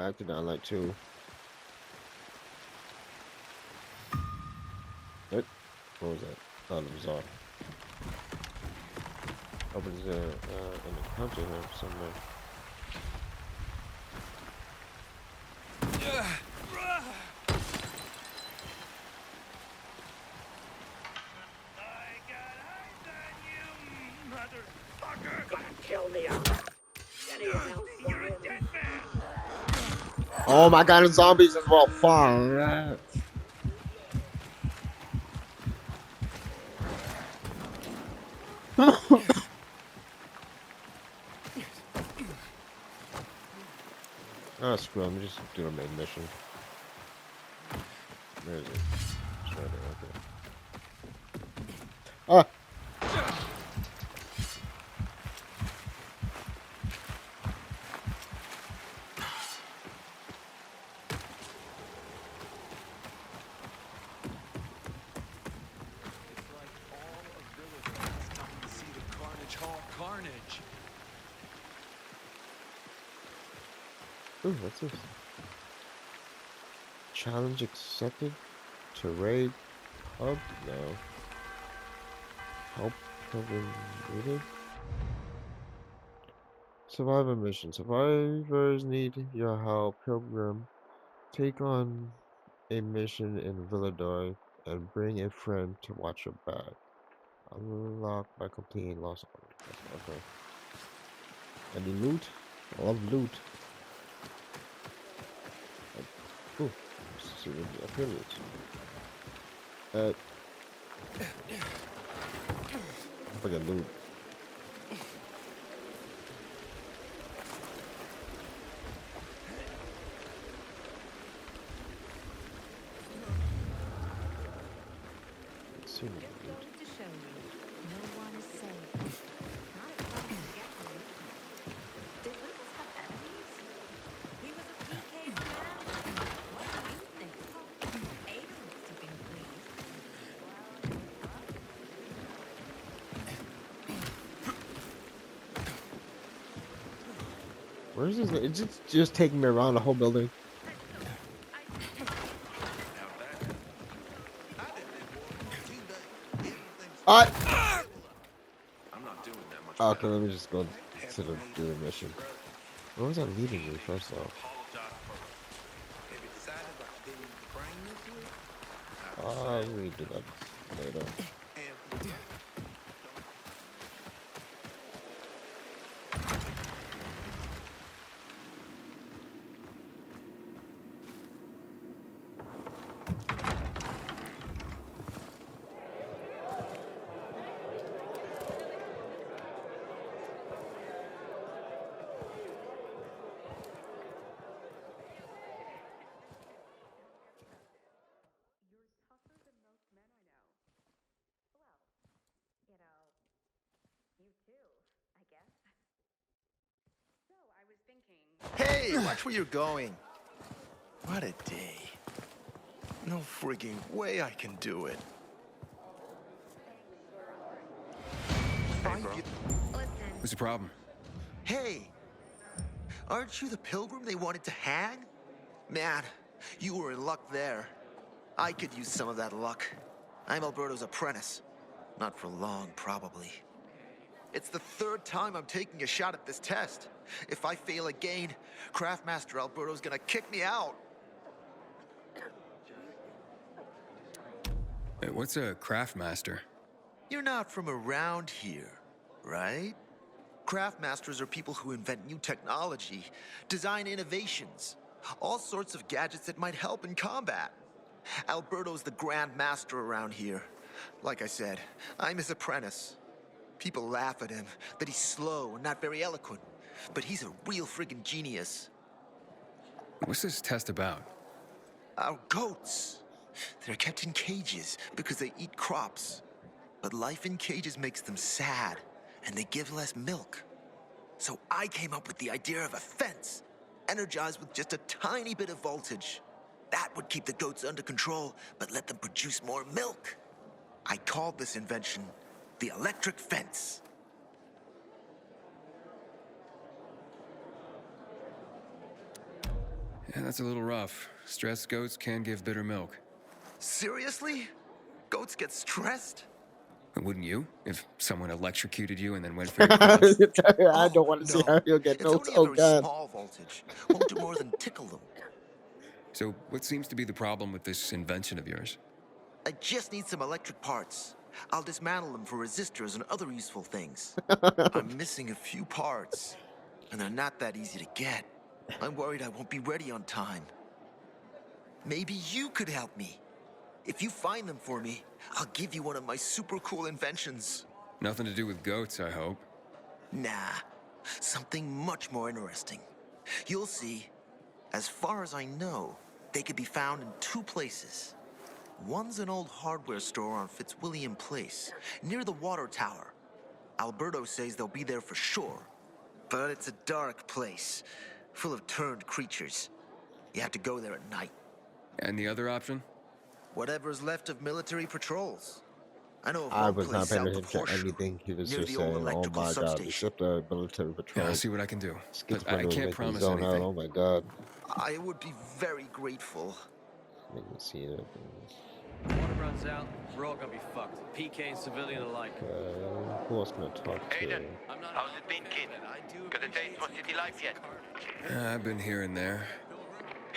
acted on like two. What was that? Oh, it was off. Oh, but there's an encounter here somewhere. Oh my god, it's zombies as well. Fuck. Oh, screw it. Let me just do a main mission. Where is it? It's right there, okay. Ah! It's like all of Village is coming to see the Carnage Hall carnage. Ooh, what's this? Challenge accepted? To raid pub? No. Help pilgrim needed? Survivor mission. Survivors need your help, pilgrim. Take on a mission in Villador and bring a friend to watch your back. Unlock by completing lost orders. Okay. Any loot? I love loot. Ooh, let's see what up here is. If I can loot. Let's see what I can loot. To show you, no one is safe. Not as far as you get to. Did Lucas have enemies? He was a PK man. What do you think? Ada was keeping pleased. Where is this? It's just taking me around the whole building. I'm not doing that much. Okay, let me just go to do the mission. Where was that leading me first off? We do that later. Hey, watch where you're going. What a day. No frigging way I can do it. Hey, bro. What's the problem? Hey, aren't you the pilgrim they wanted to hang? Man, you were in luck there. I could use some of that luck. I'm Alberto's apprentice. Not for long, probably. It's the third time I'm taking a shot at this test. If I fail again, Craftmaster Alberto's gonna kick me out. Hey, what's a Craftmaster? You're not from around here, right? Craftmasters are people who invent new technology, design innovations, all sorts of gadgets that might help in combat. Alberto's the Grand Master around here. Like I said, I'm his apprentice. People laugh at him, that he's slow and not very eloquent. But he's a real friggin' genius. What's this test about? Our goats. They're kept in cages because they eat crops. But life in cages makes them sad, and they give less milk. So I came up with the idea of a fence, energized with just a tiny bit of voltage. That would keep the goats under control, but let them produce more milk. I called this invention the electric fence. Yeah, that's a little rough. Stressed goats can give bitter milk. Seriously? Goats get stressed? Wouldn't you? If someone electrocuted you and then went for your crotch? I don't want to see how he'll get It's notes. only a Oh very god. small voltage. Won't do more than tickle them. So, what seems to be the problem with this invention of yours? I just need some electric parts. I'll dismantle them for resistors and other useful things. I'm missing a few parts, and they're not that easy to get. I'm worried I won't be ready on time. Maybe you could help me. If you find them for me, I'll give you one of my super cool inventions. Nothing to do with goats, I hope. Nah, something much more interesting. You'll see. As far as I know, they could be found in two places. One's an old hardware store on Fitzwilliam Place, near the water tower. Alberto says they'll be there for sure. But it's a dark place, full of turned creatures. You have to go there at night. And the other option? Whatever's left of military patrols. I know of I one was not place paying south of attention to Horseshoe, anything he was near just the old saying. Oh electrical my god, substation. except the military Yeah, patrol. I'll see what I can do. But I Schizophrenia can't make me promise zone out. anything. Oh my god. I would be very grateful. Make me see it. Water runs out, we're all gonna be fucked. PK and civilian alike. Who else can I talk to? Aiden, I'm not how's it been, kid? Got a taste for city life yet? I've been here and there.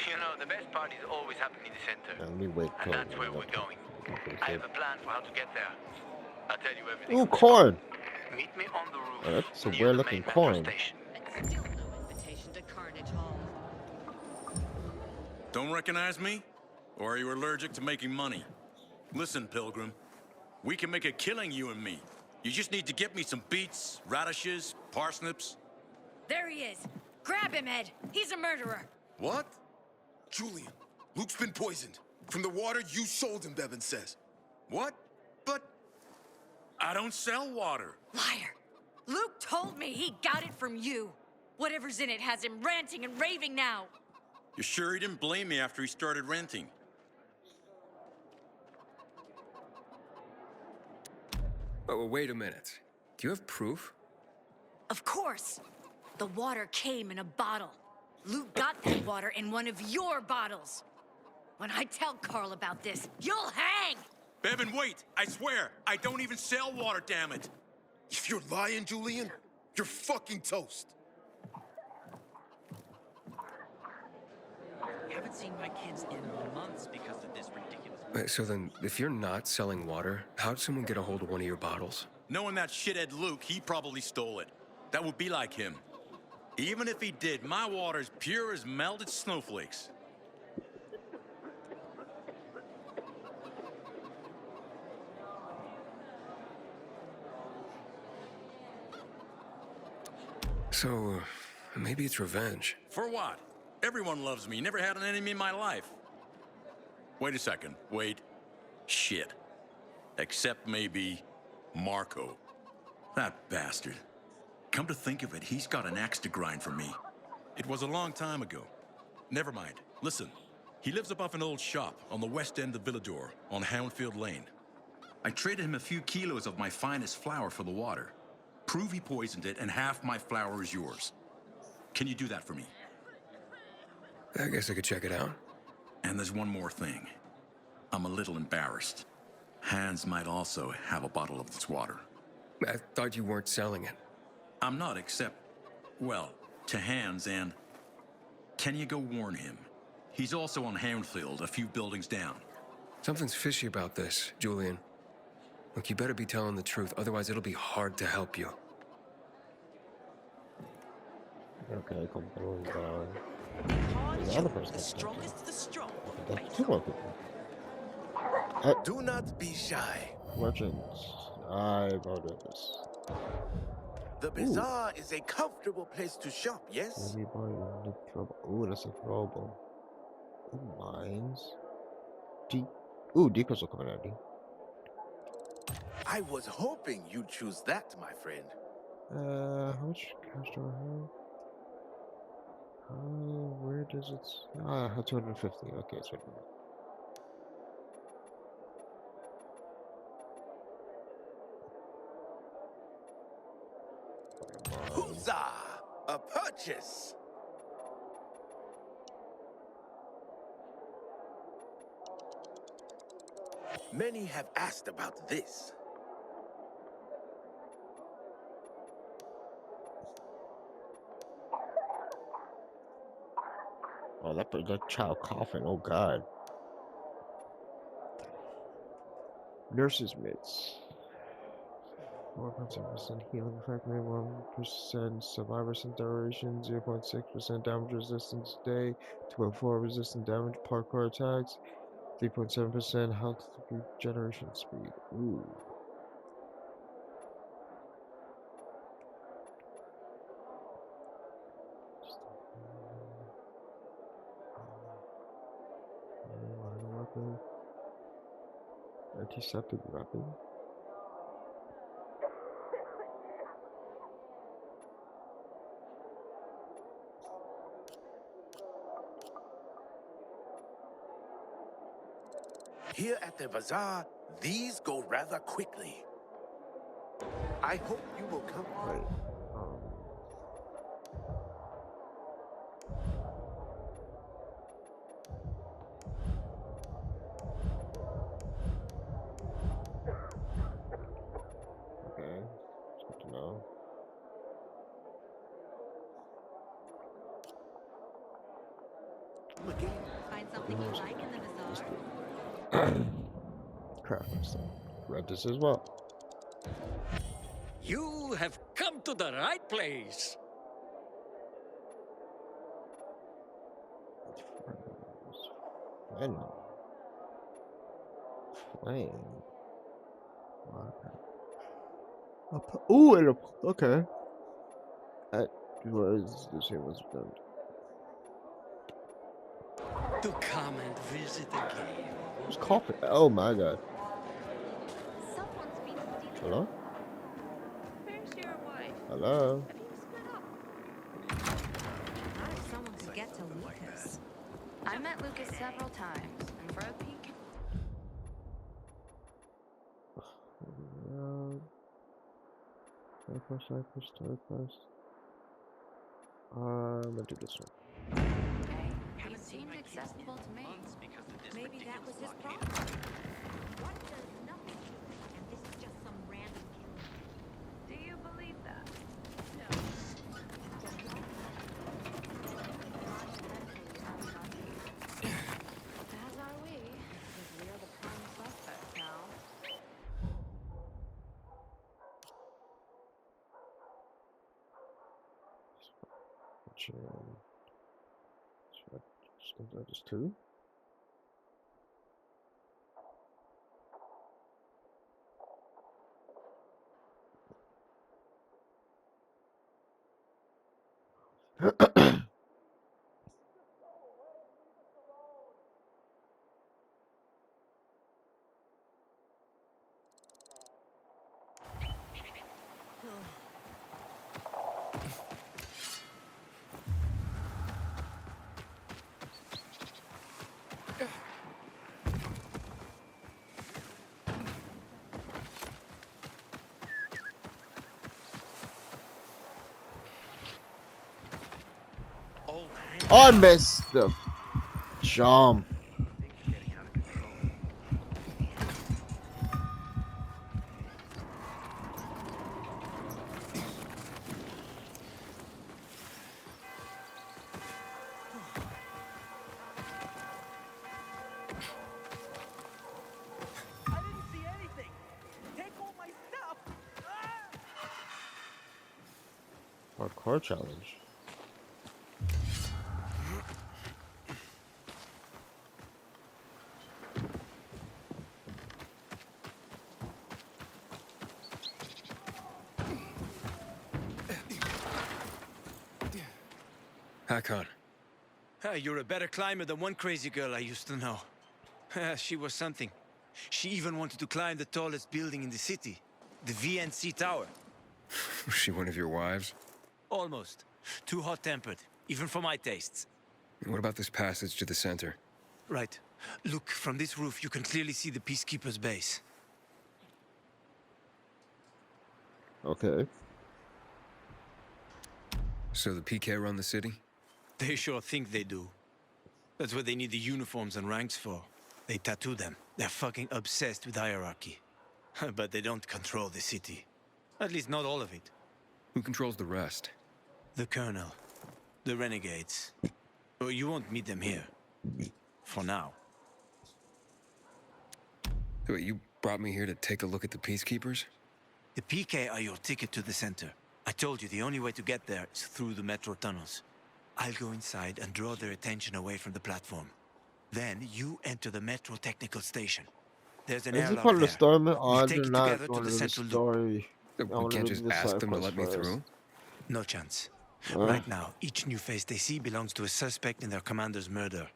You know, the best part is always happening in the center. Let me wait. And that's where we're going. I have a plan for how to get there. I'll tell you everything. Ooh, on the corn! spot. Meet me on the roof. That's a near weird the looking main metro corn. station. And still no invitation to Carnage Hall. Don't recognize me? Or are you allergic to making money? Listen, Pilgrim. We can make a killing, you and me. You just need to get me some beets, radishes, parsnips. There he is. Grab him, Ed. He's a murderer. What? Julian, Luke's been poisoned. From the water you sold him, Bevan says. What? But I don't sell water. Liar. Luke told me he got it from you. Whatever's in it has him ranting and raving now. You sure he didn't blame me after he started renting? Oh, wait a minute. Do you have proof? Of course. The water came in a bottle. Luke got that water in one of your bottles. When I tell Carl about this, you'll hang! Bevan, wait! I swear, I don't even sell water, damn it! If you're lying, Julian, you're fucking toast. Haven't seen my kids in months because of this ridiculous. So then, if you're not selling water, how'd someone get a hold of one of your bottles? Knowing that shithead Luke, he probably stole it. That would be like him. Even if he did, my water's pure as melted snowflakes. So, maybe it's revenge. For what? Everyone loves me. Never had an enemy in my life. Wait a second. Wait. Shit. Except maybe Marco. That bastard. Come to think of it, he's got an axe to grind for me. It was a long time ago. Never mind. Listen. He lives above an old shop on the west end of Villador on Houndfield Lane. I traded him a few kilos of my finest flour for the water. Prove he poisoned it, and half my flour is yours. Can you do that for me? I guess I could check it out. And there's one more thing. I'm a little embarrassed. Hans might also have a bottle of this water. I thought you weren't selling it. I'm not, except, well, to Hans and... Can you go warn him? He's also on Houndfield, a few buildings down. Something's fishy about this, Julian. Look, you better be telling the truth, otherwise it'll be hard to help you. Okay, come on. Carnage The other Hall, person. the strongest of the strong. That's two more people. Do not be shy. Merchants. I voted this. The bazaar is a comfortable place to shop, yes? Everybody in the trouble. Ooh, that's a throwable. Ooh, mines. Decals will come in handy. I was hoping you'd choose that, my friend. How much cash do I have? Where does it? 250. Okay, it's right here. Huzzah! A purchase! Many have asked about this. Oh, that child coughing. Oh God. Nurses mitts. 4.7% healing effect, 1% survivor duration, 0.6% damage resistance day, 2.4 resistant damage parkour attacks, 3.7% health regeneration speed. Ooh. Weapon. Antiseptic weapon. Here at the bazaar, these go rather quickly. I hope you will come. Wait. Okay. It's good to know. Find something you like in the bazaar? Craft myself. Read this as well. You have come to the right place. Flame. Flame. Ooh, and okay. That was the same was done. To come and visit again. Who's coughing? Oh my God. Someone's been stealing. Hello? Where's your wife? Hello? Have you split up? How did someone forget to Lucas? I met Lucas several times, and for a peek. Cypress. I'm gonna do this one. He seemed accessible to me. Maybe that was his problem. What does nothing, and this is just some random killing. Do you believe that? No. As are we, because we are the prime suspects now. Just two. I missed the jump. I didn't see anything. Take all my stuff. Hardcore challenge. Hakon. You're a better climber than one crazy girl I used to know. She was something. She even wanted to climb the tallest building in the city, the VNC Tower. Was she one of your wives? Almost. Too hot-tempered, even for my tastes. What about this passage to the center? Right. Look, from this roof you can clearly see the Peacekeeper's base. Okay. So the PK run the city? They sure think they do. That's what they need the uniforms and ranks for. They tattoo them. They're fucking obsessed with hierarchy. But they don't control the city. At least not all of it. Who controls the rest? The Colonel. The Renegades. Oh, you won't meet them here. For now. Wait, you brought me here to take a look at the Peacekeepers? The PK are your ticket to the center. I told you the only way to get there is through the metro tunnels. I'll go inside and draw their attention away from the platform. Then you enter the metro technical station. There's an Is it airlock part of the there. story? Man? We'll I take did you not together to want the to do the central loop. story. I We wanted can't to just do the ask side them to quest let me first. through? No chance. Right now, each new face they see belongs to a suspect in their commander's murder.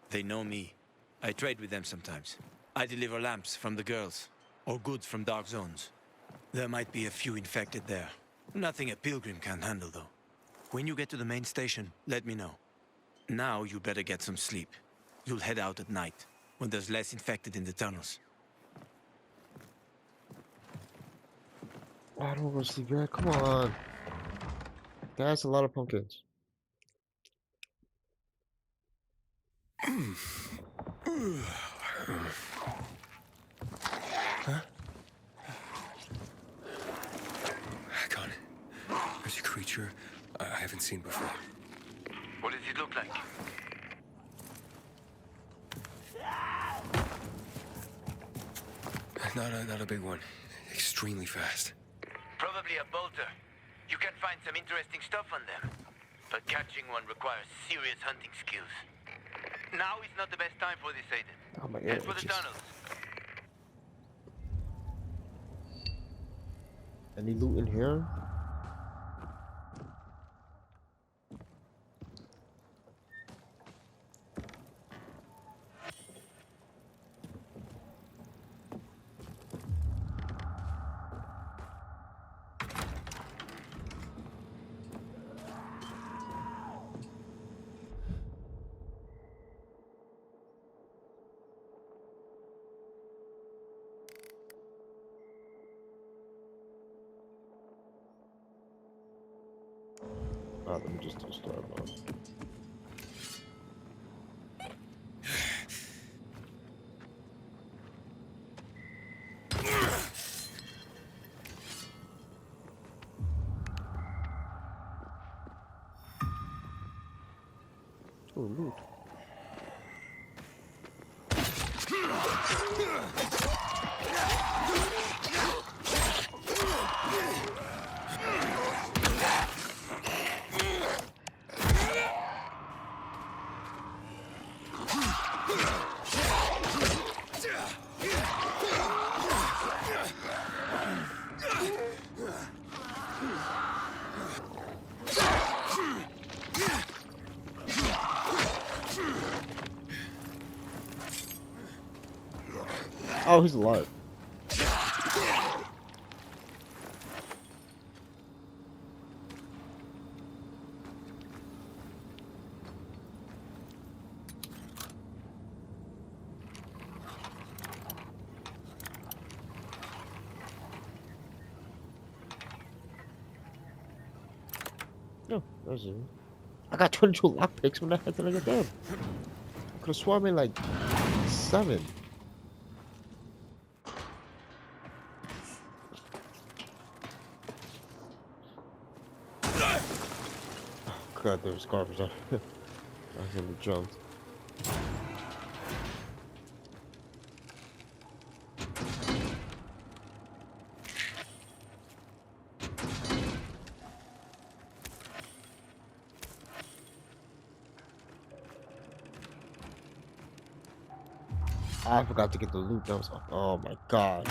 They know me. I trade with them sometimes. I deliver lamps from the girls, or goods from dark zones. There might be a few infected there. Nothing a pilgrim can handle, though. When you get to the main station, let me know. Now you better get some sleep. You'll head out at night, when there's less infected in the tunnels. I don't want to sleep yet. Come on. That's a lot of pumpkins. Hakon, there's a creature I haven't seen before. What does it look like? Not a big one. Extremely fast. Probably a bolter. You can find some interesting stuff on them. But catching one requires serious hunting skills. Now is not the best time for this, Aiden. Oh my Head god. for the tunnels. Any loot in here? Let me just do story mode. Oh, loot. Oh, he's alive. No, there's it. I got 22 lockpicks. When the heck did I get them? I could have sworn me like 7. God, there was garbage on. I accidentally jumped. I forgot to get the loot. That was, oh my god.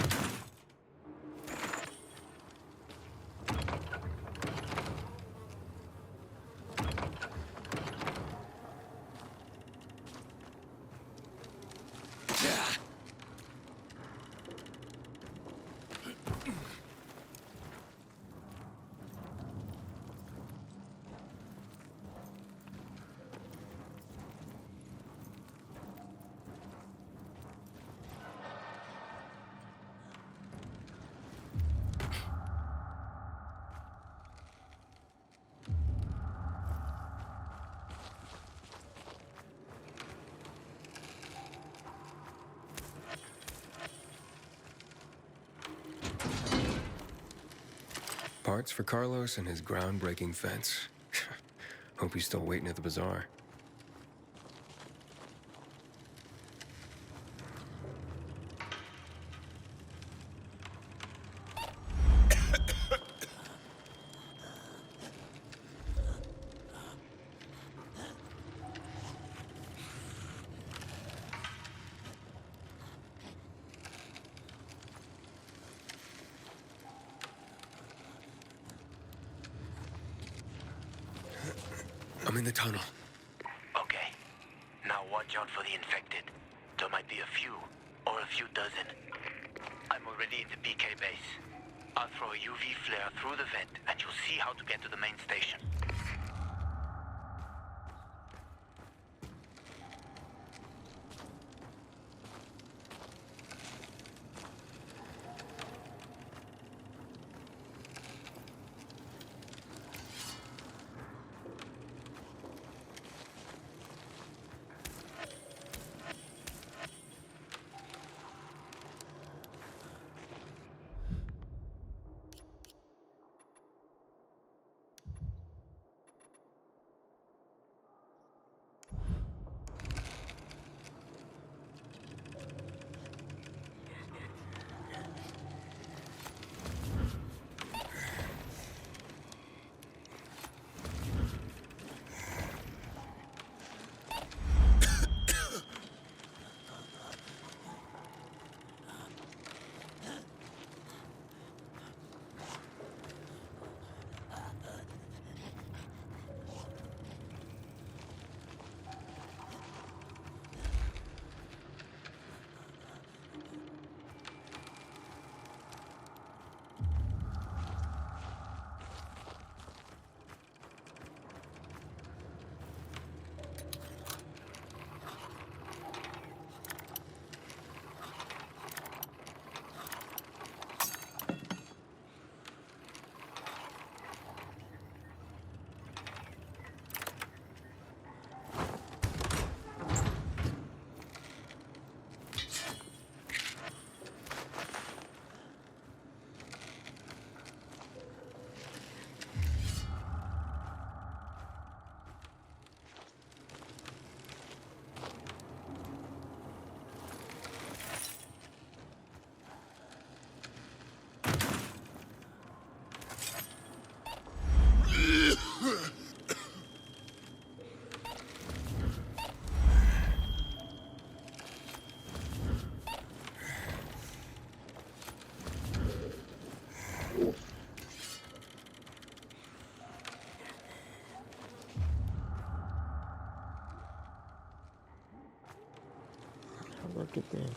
Parts for Carlos and his groundbreaking fence. Hope he's still waiting at the bazaar. I'm in the tunnel. Okay. Now watch out for the infected. There might be a few, or a few dozen. I'm already in the PK base. I'll throw a UV flare through the vent, and you'll see how to get to the main station. How do I get there? Okay.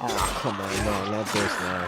Oh, come on, no, not this now.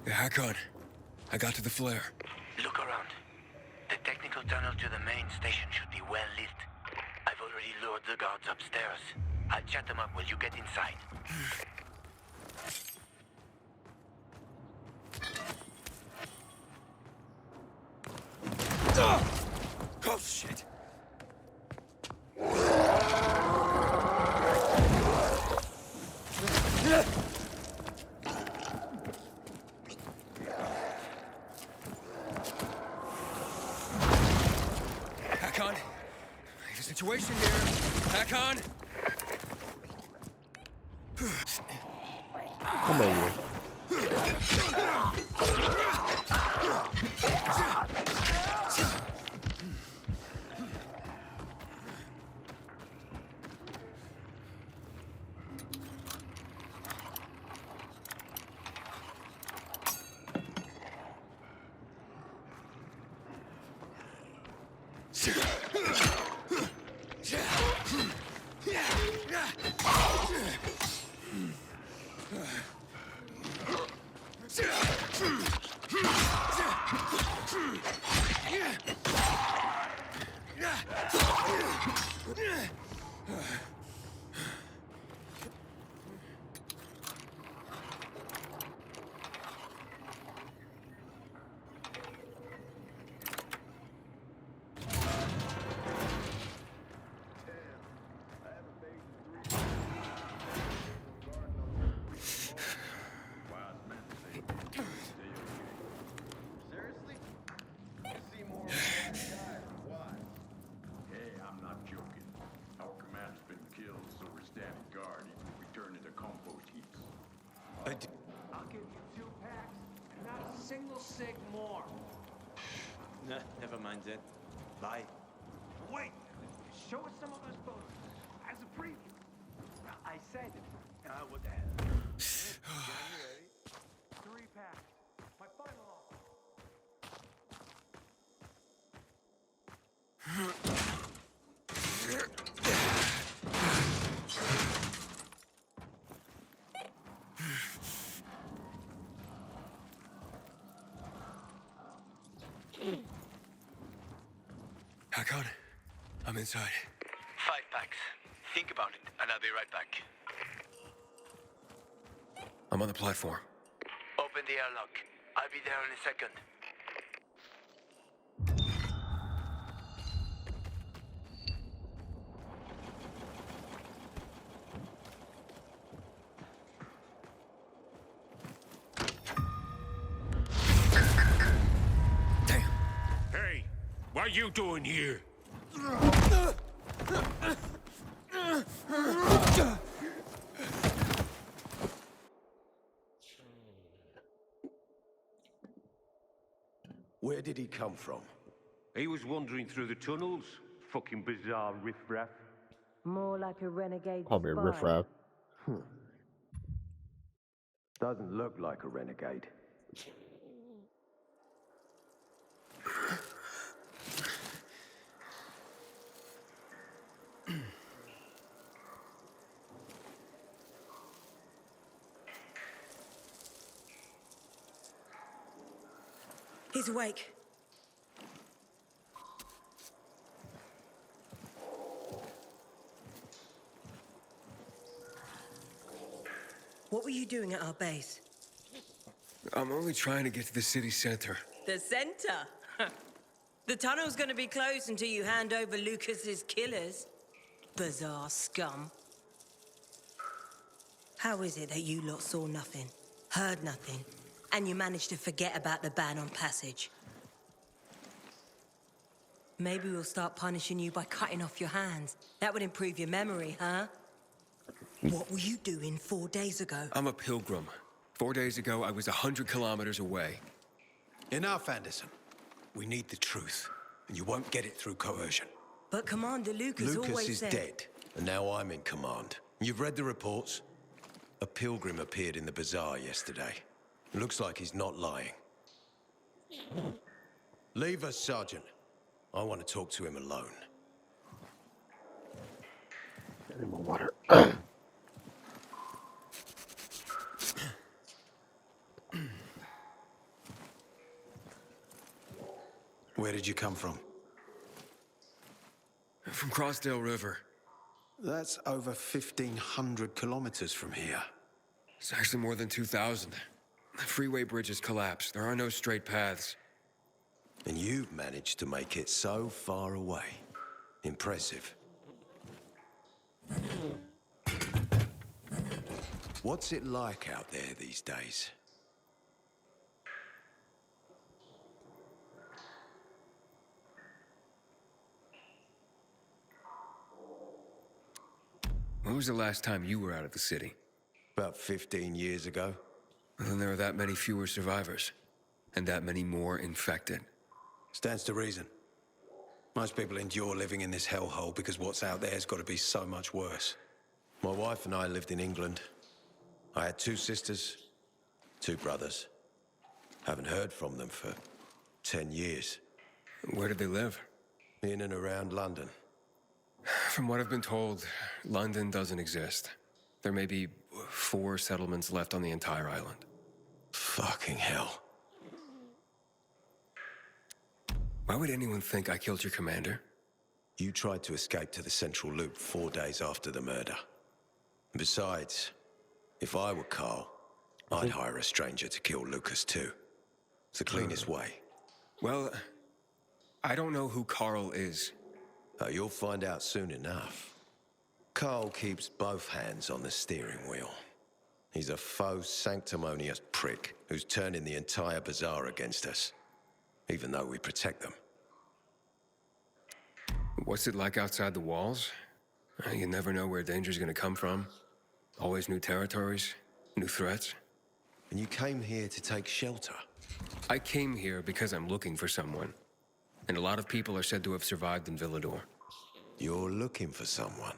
Hakon, I got to the flare. Look around. The technical tunnel to the main station should be well lit. I've already lured the guards upstairs. I'll chat them up while you get inside. Oh, shit! Hakon, I have a situation here. Hakon! Come on, you. Seriously? See more Why? Hey, I'm not joking. Our command's been killed, so we're standing guard even if we turn into compost heaps. I'll give you 2 packs and not a single cig more. Nah, never mind that. Bye. Wait! Show us some of those photos as a preview. I said, what the hell? Getting ready. 3 packs. My final offer. Hakon, I'm inside. 5 packs. Think about it, and I'll be right back. I'm on the platform. Open the airlock. I'll be there in a second. Damn. Hey, what are you doing here? Where did he come from? He was wandering through the tunnels. Fucking bizarre riffraff. More like a renegade Call me a spy. riffraff. Doesn't look like a renegade. He's awake. What were you doing at our base? I'm only trying to get to the city center. The center? The tunnel's gonna be closed until you hand over Lucas's killers. Bizarre scum. How is it that you lot saw nothing, heard nothing, and you managed to forget about the ban on passage? Maybe we'll start punishing you by cutting off your hands. That would improve your memory, huh? What were you doing 4 days ago? I'm a pilgrim. 4 days ago, I was 100 kilometers away. Enough, Anderson. We need the truth, and you won't get it through coercion. But Commander Lucas Lucas always is said... dead, and now I'm in command. You've read the reports? A pilgrim appeared in the bazaar yesterday. Looks like he's not lying. Leave us, Sergeant. I want to talk to him alone. Any more water? Where did you come from? From Crossdale River. That's over 1,500 kilometers from here. It's actually more than 2,000. The freeway bridges collapsed. There are no straight paths. And you've managed to make it so far away. Impressive. What's it like out there these days? When was the last time you were out of the city? About 15 years ago. Well, then there are that many fewer survivors. And that many more infected. Stands to reason. Most people endure living in this hellhole because what's out there has got to be so much worse. My wife and I lived in England. I had 2 sisters, 2 brothers. Haven't heard from them for 10 years. Where did they live? In and around London. From what I've been told, London doesn't exist. There may be 4 settlements left on the entire island. Fucking hell. Why would anyone think I killed your commander? You tried to escape to the Central Loop 4 days after the murder. Besides, if I were Carl, I'd hire a stranger to kill Lucas too. It's the cleanest way. Well, I don't know who Carl is. Oh, you'll find out soon enough. Carl keeps both hands on the steering wheel. He's a faux sanctimonious prick who's turning the entire bazaar against us, even though we protect them. What's it like outside the walls? You never know where danger's gonna come from. Always new territories, new threats. And you came here to take shelter? I came here because I'm looking for someone. And a lot of people are said to have survived in Villador. You're looking for someone?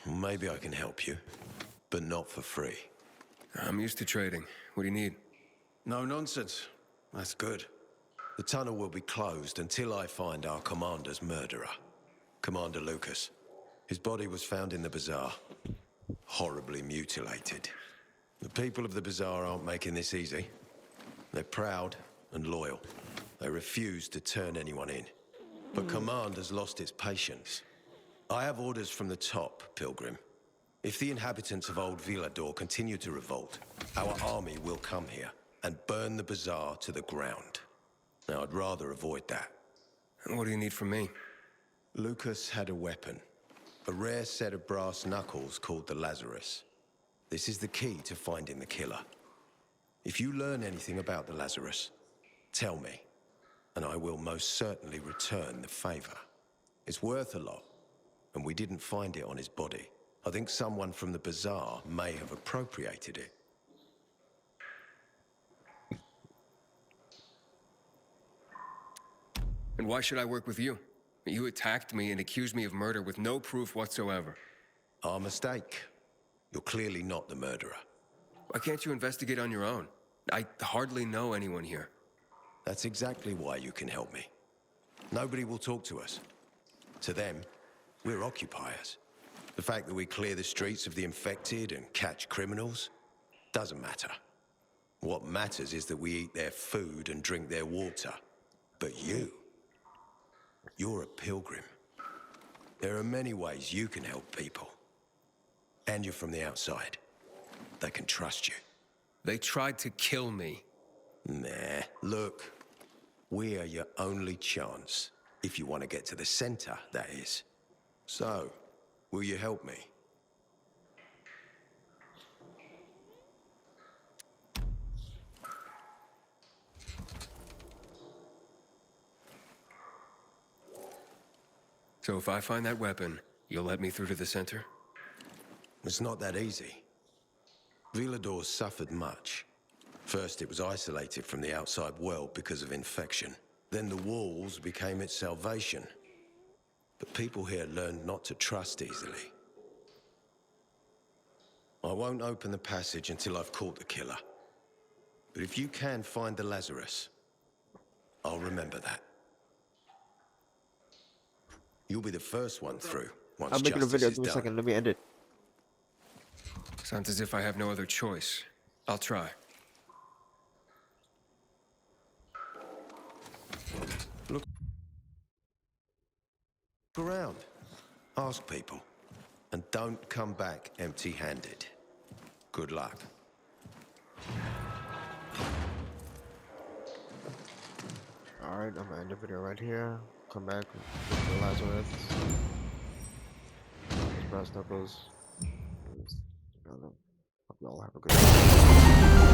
Maybe I can help you, but not for free. I'm used to trading. What do you need? No nonsense. That's good. The tunnel will be closed until I find our commander's murderer, Commander Lucas. His body was found in the bazaar, horribly mutilated. The people of the bazaar aren't making this easy. They're proud and loyal. They refuse to turn anyone in. But command has lost its patience. I have orders from the top, Pilgrim. If the inhabitants of Old Villador continue to revolt, our army will come here and burn the bazaar to the ground. Now, I'd rather avoid that. What do you need from me? Lucas had a weapon. A rare set of brass knuckles called the Lazarus. This is the key to finding the killer. If you learn anything about the Lazarus, tell me, and I will most certainly return the favor. It's worth a lot, and we didn't find it on his body. I think someone from the bazaar may have appropriated it. And why should I work with you? You attacked me and accused me of murder with no proof whatsoever. Our mistake. You're clearly not the murderer. Why can't you investigate on your own? I hardly know anyone here. That's exactly why you can help me. Nobody will talk to us. To them, we're occupiers. The fact that we clear the streets of the infected and catch criminals doesn't matter. What matters is that we eat their food and drink their water. But you're a pilgrim. There are many ways you can help people. And you're from the outside. They can trust you. They tried to kill me. Nah, look. We are your only chance. If you want to get to the center, that is. So, will you help me? So if I find that weapon, you'll let me through to the center? It's not that easy. Villador suffered much. First, it was isolated from the outside world because of infection. Then the walls became its salvation. But people here learned not to trust easily. I won't open the passage until I've caught the killer. But if you can find the Lazarus, I'll remember that. You'll be the first one through once I'm making a justice video. is Give me a done. second. Let me end it. Sounds as if I have no other choice. I'll try. Look around. Ask people. And don't come back empty-handed. Good luck. Alright, I'm gonna end the video right here. Come back with the Lazarus. Brass knuckles. Hope y'all have a good day.